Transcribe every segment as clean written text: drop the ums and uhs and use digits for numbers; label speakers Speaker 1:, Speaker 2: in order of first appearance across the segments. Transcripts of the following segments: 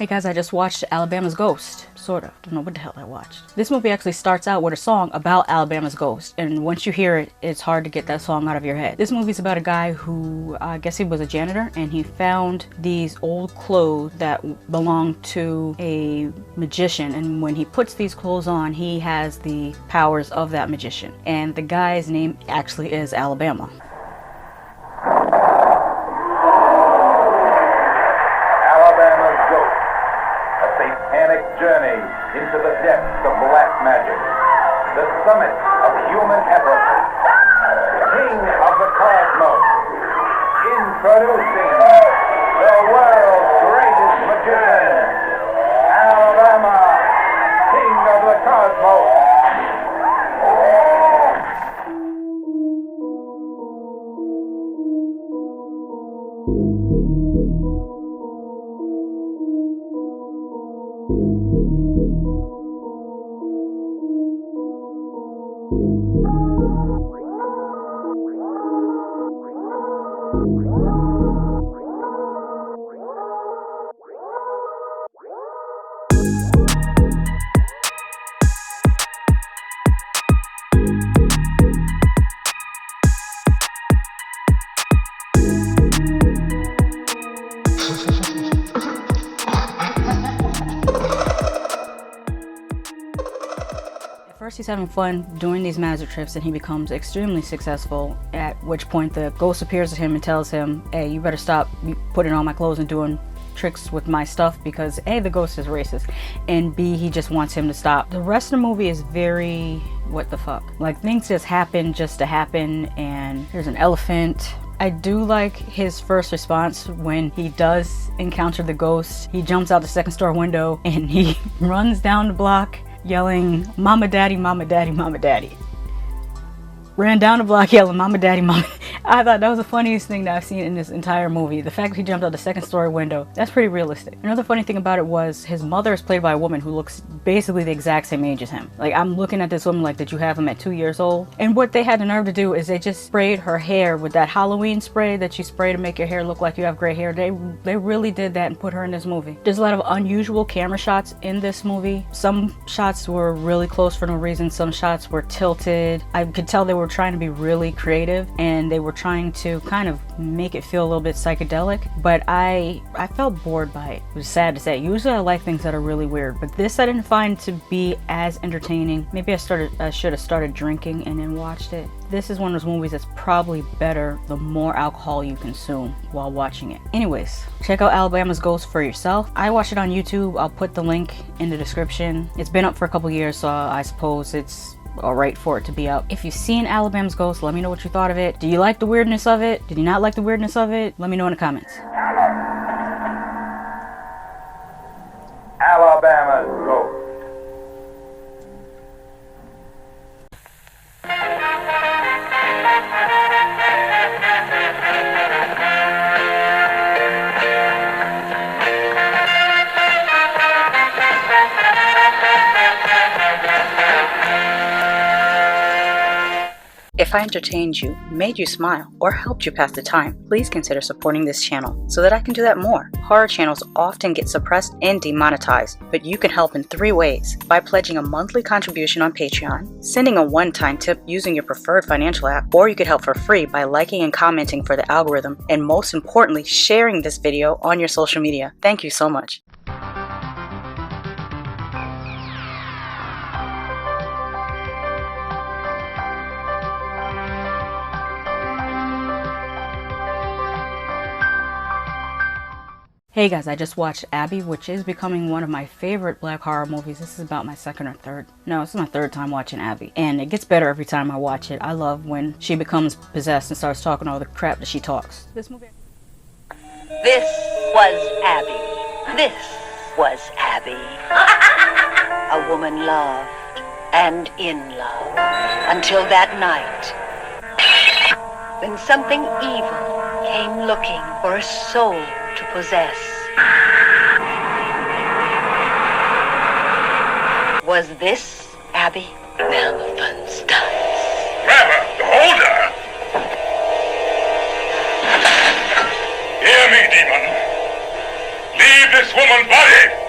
Speaker 1: Hey guys, I just watched Alabama's Ghost. Sort of. Don't know what the hell I watched. This movie actually starts out with a song about Alabama's Ghost, and once you hear it, it's hard to get that song out of your head. This movie's about a guy who, I guess he was a janitor, and he found these old clothes that belonged to a magician, and when he puts these clothes on, he has the powers of that magician. And the guy's name actually is Alabama.
Speaker 2: Journey into the depths of black magic, the summit of human effort, king of the cosmos, introducing the world's greatest magician, Alabama, king of the cosmos.
Speaker 1: First he's having fun doing these magic trips and he becomes extremely successful, at which point the ghost appears to him and tells him, hey, you better stop putting on my clothes and doing tricks with my stuff, because A, the ghost is racist, and B, he just wants him to stop. The rest of the movie is very what the fuck. Like, things just happen just to happen, and there's an elephant. I do like his first response when he does encounter the ghost. He jumps out the second story window and he runs down the block yelling, "Mama, Daddy, Mama, Daddy, Mama, Daddy." Ran down the block yelling, "Mama, Daddy, Mama." I thought that was the funniest thing that I've seen in this entire movie. The fact that he jumped out the second story window, that's pretty realistic. Another funny thing about it was his mother is played by a woman who looks basically the exact same age as him. Like, I'm looking at this woman like, did you have him at 2 years old? And what they had the nerve to do is they just sprayed her hair with that Halloween spray that you spray to make your hair look like you have gray hair. They really did that and put her in this movie. There's a lot of unusual camera shots in this movie. Some shots were really close for no reason. Some shots were tilted. I could tell they were trying to be really creative and they were trying to kind of make it feel a little bit psychedelic, but I felt bored by it. It was sad to say. Usually I like things that are really weird, but this I didn't find to be as entertaining. Maybe I should have started drinking and then watched it. This is one of those movies that's probably better the more alcohol you consume while watching it. Anyways, check out Alabama's Ghost for yourself. I watched it on YouTube. I'll put the link in the description. It's been up for a couple years, so I suppose it's alright for it to be out. If you've seen Alabama's Ghost, let me know what you thought of it. Do you like the weirdness of it? Did you not like the weirdness of it? Let me know in the comments.
Speaker 2: Alabama's Ghost.
Speaker 1: If I entertained you, made you smile, or helped you pass the time, please consider supporting this channel so that I can do that more. Horror channels often get suppressed and demonetized, but you can help in 3 ways: by pledging a monthly contribution on Patreon, sending a one-time tip using your preferred financial app, or you could help for free by liking and commenting for the algorithm, and most importantly, sharing this video on your social media. Thank you so much. Hey guys, I just watched Abby, which is becoming one of my favorite black horror movies. This is about my second or third. No, this is my third time watching Abby. And it gets better every time I watch it. I love when she becomes possessed and starts talking all the crap that she talks. This movie.
Speaker 3: This was Abby. This was Abby. A woman loved and in love until that night when something evil came looking for a soul to possess. Was this Abby? Now the fun starts.
Speaker 4: Grab her! Hold her! Hear me, demon. Leave this woman's body!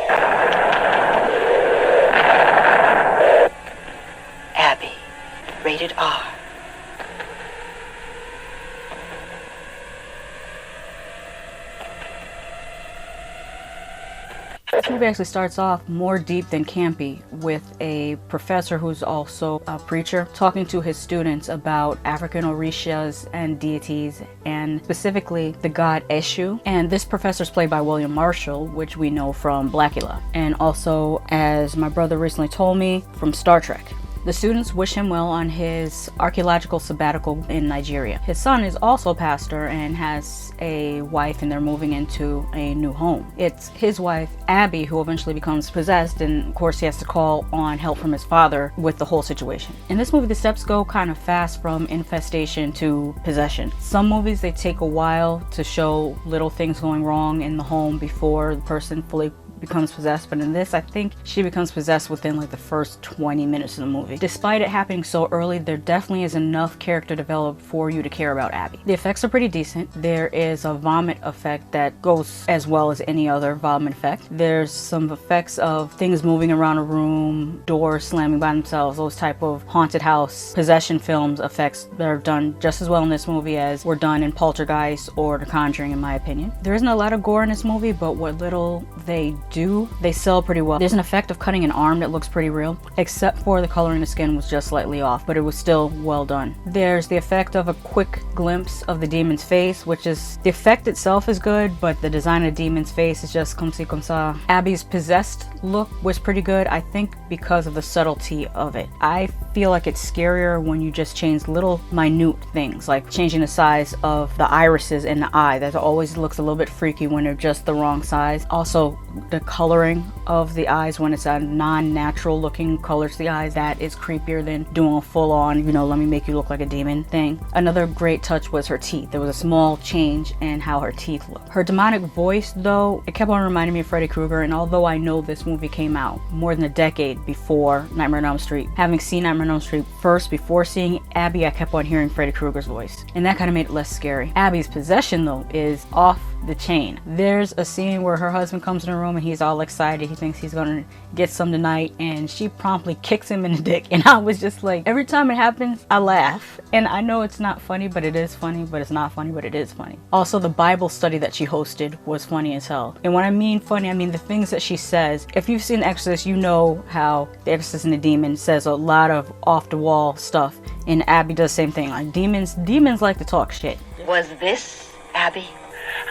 Speaker 1: This movie actually starts off more deep than campy, with a professor who's also a preacher talking to his students about African orishas and deities, and specifically the god Eshu. And this professor is played by William Marshall, which we know from Blackula, and also, as my brother recently told me, from Star Trek. The students wish him well on his archaeological sabbatical in Nigeria. His son is also a pastor and has a wife, and they're moving into a new home. It's his wife, Abby, who eventually becomes possessed, and of course he has to call on help from his father with the whole situation. In this movie, the steps go kind of fast from infestation to possession. Some movies, they take a while to show little things going wrong in the home before the person fully becomes possessed, but in this, I think she becomes possessed within like the first 20 minutes of the movie. Despite it happening so early, there definitely is enough character developed for you to care about Abby. The effects are pretty decent. There is a vomit effect that goes as well as any other vomit effect. There's some effects of things moving around a room, doors slamming by themselves, those type of haunted house possession films effects that are done just as well in this movie as were done in Poltergeist or The Conjuring, in my opinion. There isn't a lot of gore in this movie, but what little they do, they sell pretty well. There's an effect of cutting an arm that looks pretty real, except for the coloring of the skin was just slightly off, but it was still well done. There's the effect of a quick glimpse of the demon's face, which is, the effect itself is good, but the design of the demon's face is just comme ci comme ça. Abby's possessed look was pretty good, I think because of the subtlety of it. I feel like it's scarier when you just change little minute things, like changing the size of the irises in the eye. That always looks a little bit freaky when they're just the wrong size. Also, the coloring of the eyes, when it's a non-natural looking color to the eyes, that is creepier than doing a full-on, let me make you look like a demon thing. Another great touch was her teeth. There was a small change in how her teeth looked. Her demonic voice, though, it kept on reminding me of Freddy Krueger, and although I know this movie came out more than a decade before Nightmare on Elm Street, having seen Nightmare on Elm Street first before seeing Abby, I kept on hearing Freddy Krueger's voice, and that kind of made it less scary. Abby's possession, though, is off the chain. There's a scene where her husband comes in the room and he's all excited. He thinks he's gonna get some tonight, and she promptly kicks him in the dick. And I was just like, every time it happens, I laugh. And I know it's not funny, but it is funny, but it's not funny, but it is funny. Also, the Bible study that she hosted was funny as hell. And when I mean funny, I mean the things that she says. If you've seen The Exorcist, you know how The Exorcist and the Demon says a lot of off-the-wall stuff. And Abby does the same thing. Like, demons like to talk shit.
Speaker 3: Was this Abby?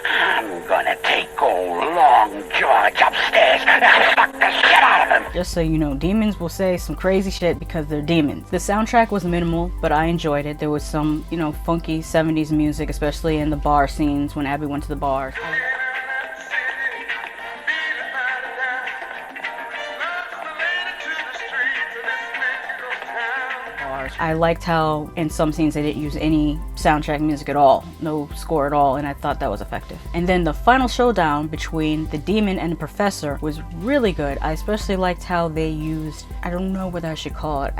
Speaker 2: I'm gonna take old Long George upstairs and fuck the shit out of him.
Speaker 1: Just so you know, demons will say some crazy shit because they're demons. The soundtrack was minimal, but I enjoyed it. There was some, funky 70s music, especially in the bar scenes when Abby went to the bars. I liked how in some scenes they didn't use any soundtrack music at all, no score at all, and I thought that was effective. And then the final showdown between the demon and the professor was really good. I especially liked how they used, I don't know whether I should call it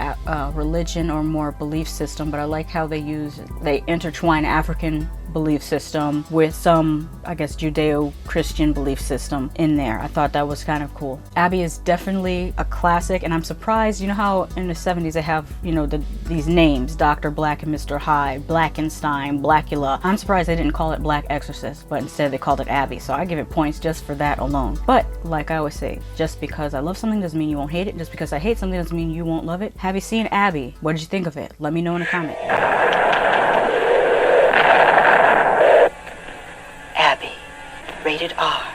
Speaker 1: religion or more belief system, but I like how they intertwine African belief system with some, I guess, Judeo-Christian belief system in there. I thought that was kind of cool. Abby is definitely a classic, and I'm surprised, how in the 70s they have, these names, Dr. Black and Mr. Hyde, Blackenstein, Blackula. I'm surprised they didn't call it Black Exorcist, but instead they called it Abby, so I give it points just for that alone. But, like I always say, just because I love something doesn't mean you won't hate it. Just because I hate something doesn't mean you won't love it. Have you seen Abby? What did you think of it? Let me know in a comment.
Speaker 3: Abby. Rated R.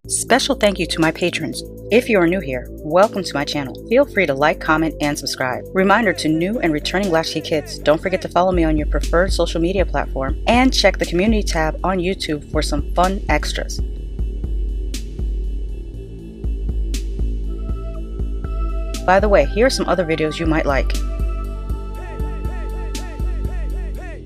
Speaker 1: Special thank you to my patrons. If you are new here, welcome to my channel. Feel free to like, comment, and subscribe. Reminder to new and returning Latchkey kids, don't forget to follow me on your preferred social media platform and check the community tab on YouTube for some fun extras. By the way, here are some other videos you might like.